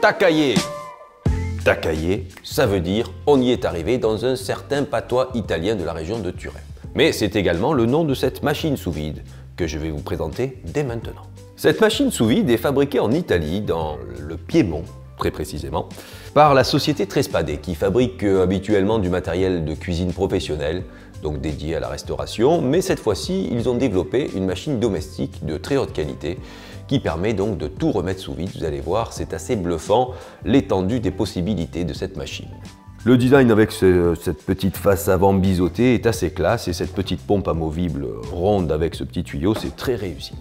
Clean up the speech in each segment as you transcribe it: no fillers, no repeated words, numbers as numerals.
Takaye. Takaye, ça veut dire on y est arrivé dans un certain patois italien de la région de Turin. Mais c'est également le nom de cette machine sous vide que je vais vous présenter dès maintenant. Cette machine sous vide est fabriquée en Italie, dans le Piémont, très précisément, par la société Trespade, qui fabrique habituellement du matériel de cuisine professionnel, donc dédié à la restauration, mais cette fois-ci, ils ont développé une machine domestique de très haute qualité qui permet donc de tout remettre sous vide. Vous allez voir, c'est assez bluffant l'étendue des possibilités de cette machine. Le design avec cette petite face avant biseautée est assez classe et cette petite pompe amovible ronde avec ce petit tuyau, c'est très réussi.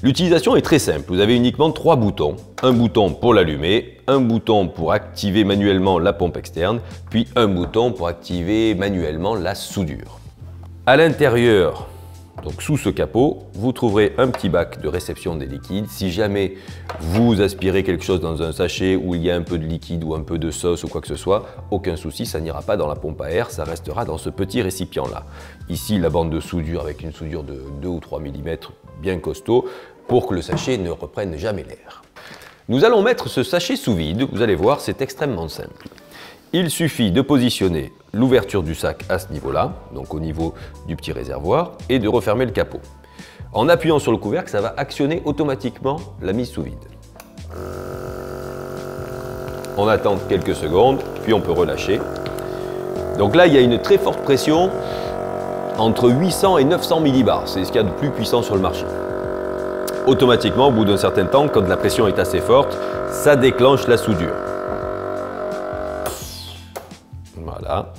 L'utilisation est très simple, vous avez uniquement 3 boutons. Un bouton pour l'allumer, un bouton pour activer manuellement la pompe externe, puis un bouton pour activer manuellement la soudure. À l'intérieur, donc sous ce capot, vous trouverez un petit bac de réception des liquides. Si jamais vous aspirez quelque chose dans un sachet où il y a un peu de liquide ou un peu de sauce ou quoi que ce soit, aucun souci, ça n'ira pas dans la pompe à air, ça restera dans ce petit récipient-là. Ici, la bande de soudure avec une soudure de 2 ou 3 mm bien costaud pour que le sachet ne reprenne jamais l'air. Nous allons mettre ce sachet sous vide, vous allez voir, c'est extrêmement simple. Il suffit de positionner l'ouverture du sac à ce niveau-là, donc au niveau du petit réservoir, et de refermer le capot. En appuyant sur le couvercle, ça va actionner automatiquement la mise sous vide. On attend quelques secondes, puis on peut relâcher. Donc là, il y a une très forte pression, entre 800 et 900 millibars, c'est ce qu'il y a de plus puissant sur le marché. Automatiquement, au bout d'un certain temps, quand la pression est assez forte, ça déclenche la soudure. Voilà.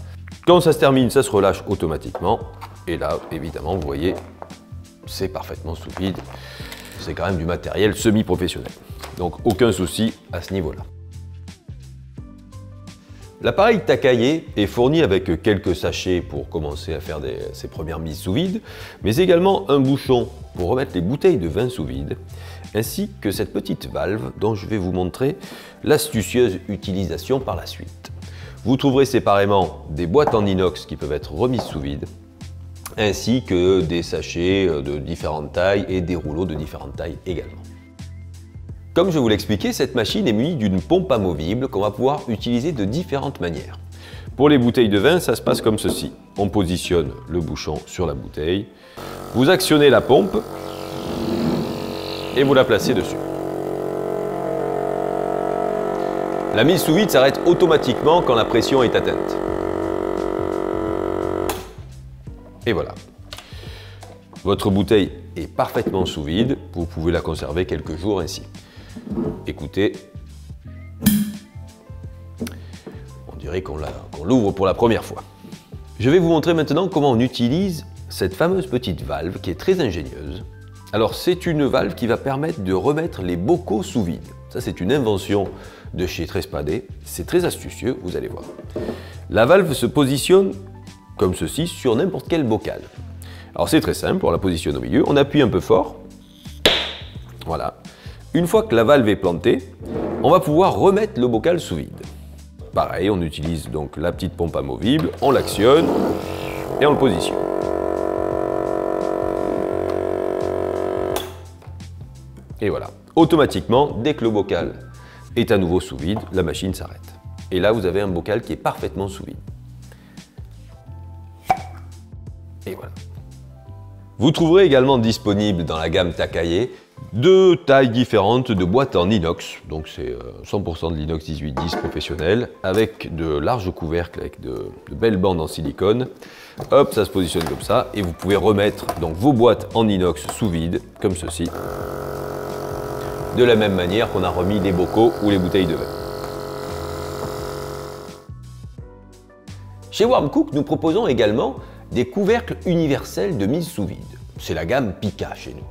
Quand ça se termine, ça se relâche automatiquement. Et là, évidemment, vous voyez, c'est parfaitement sous vide. C'est quand même du matériel semi-professionnel. Donc, aucun souci à ce niveau-là. L'appareil Takaye est fourni avec quelques sachets pour commencer à faire ses premières mises sous vide, mais également un bouchon pour remettre les bouteilles de vin sous vide, ainsi que cette petite valve dont je vais vous montrer l'astucieuse utilisation par la suite. Vous trouverez séparément des boîtes en inox qui peuvent être remises sous vide, ainsi que des sachets de différentes tailles et des rouleaux de différentes tailles également. Comme je vous l'expliquais, cette machine est munie d'une pompe amovible qu'on va pouvoir utiliser de différentes manières. Pour les bouteilles de vin, ça se passe comme ceci. On positionne le bouchon sur la bouteille, vous actionnez la pompe et vous la placez dessus. La mise sous vide s'arrête automatiquement quand la pression est atteinte. Et voilà. Votre bouteille est parfaitement sous vide, vous pouvez la conserver quelques jours ainsi. Écoutez, on dirait qu'on l'ouvre pour la première fois. Je vais vous montrer maintenant comment on utilise cette fameuse petite valve qui est très ingénieuse. Alors c'est une valve qui va permettre de remettre les bocaux sous vide. Ça c'est une invention de chez Trespade, c'est très astucieux, vous allez voir. La valve se positionne comme ceci sur n'importe quel bocal. Alors c'est très simple, on la positionne au milieu, on appuie un peu fort, voilà. Une fois que la valve est plantée, on va pouvoir remettre le bocal sous vide. Pareil, on utilise donc la petite pompe amovible, on l'actionne et on le positionne. Et voilà, automatiquement, dès que le bocal est à nouveau sous vide, la machine s'arrête. Et là, vous avez un bocal qui est parfaitement sous vide. Et voilà. Vous trouverez également disponible dans la gamme Takaye 2 tailles différentes de boîtes en inox. Donc c'est 100% de l'inox 1810 professionnel avec de larges couvercles, avec de belles bandes en silicone. Hop, ça se positionne comme ça et vous pouvez remettre donc vos boîtes en inox sous vide, comme ceci. De la même manière qu'on a remis les bocaux ou les bouteilles de vin. Chez Warm Cook, nous proposons également des couvercles universels de mise sous vide. C'est la gamme Pika chez nous.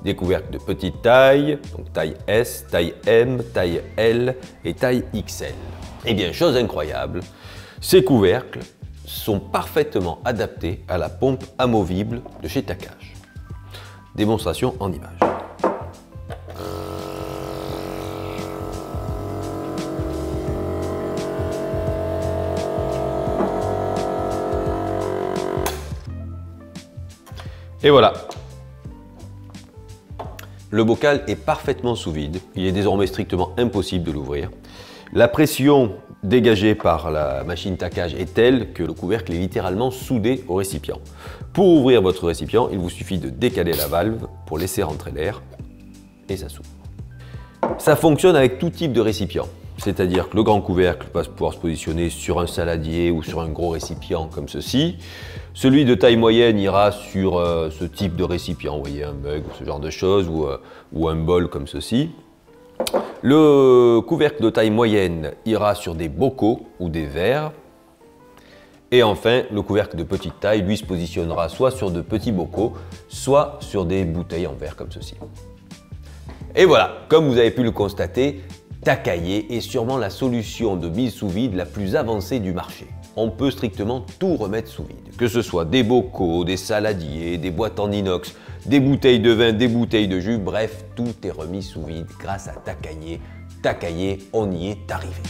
Des couvercles de petite taille, donc taille S, taille M, taille L et taille XL. Et bien, chose incroyable, ces couvercles sont parfaitement adaptés à la pompe amovible de chez Takage. Démonstration en images. Et voilà. Le bocal est parfaitement sous vide. Il est désormais strictement impossible de l'ouvrir. La pression dégagée par la machine taquage est telle que le couvercle est littéralement soudé au récipient. Pour ouvrir votre récipient, il vous suffit de décaler la valve pour laisser rentrer l'air et ça s'ouvre. Ça fonctionne avec tout type de récipient. C'est-à-dire que le grand couvercle va pouvoir se positionner sur un saladier ou sur un gros récipient comme ceci. Celui de taille moyenne ira sur ce type de récipient, vous voyez, un mug, ce genre de choses, ou un bol comme ceci. Le couvercle de taille moyenne ira sur des bocaux ou des verres. Et enfin, le couvercle de petite taille, lui, se positionnera soit sur de petits bocaux, soit sur des bouteilles en verre comme ceci. Et voilà, comme vous avez pu le constater, Takaye est sûrement la solution de mise sous vide la plus avancée du marché. On peut strictement tout remettre sous vide, que ce soit des bocaux, des saladiers, des boîtes en inox, des bouteilles de vin, des bouteilles de jus, bref, tout est remis sous vide grâce à Takaye. Takaye, on y est arrivé.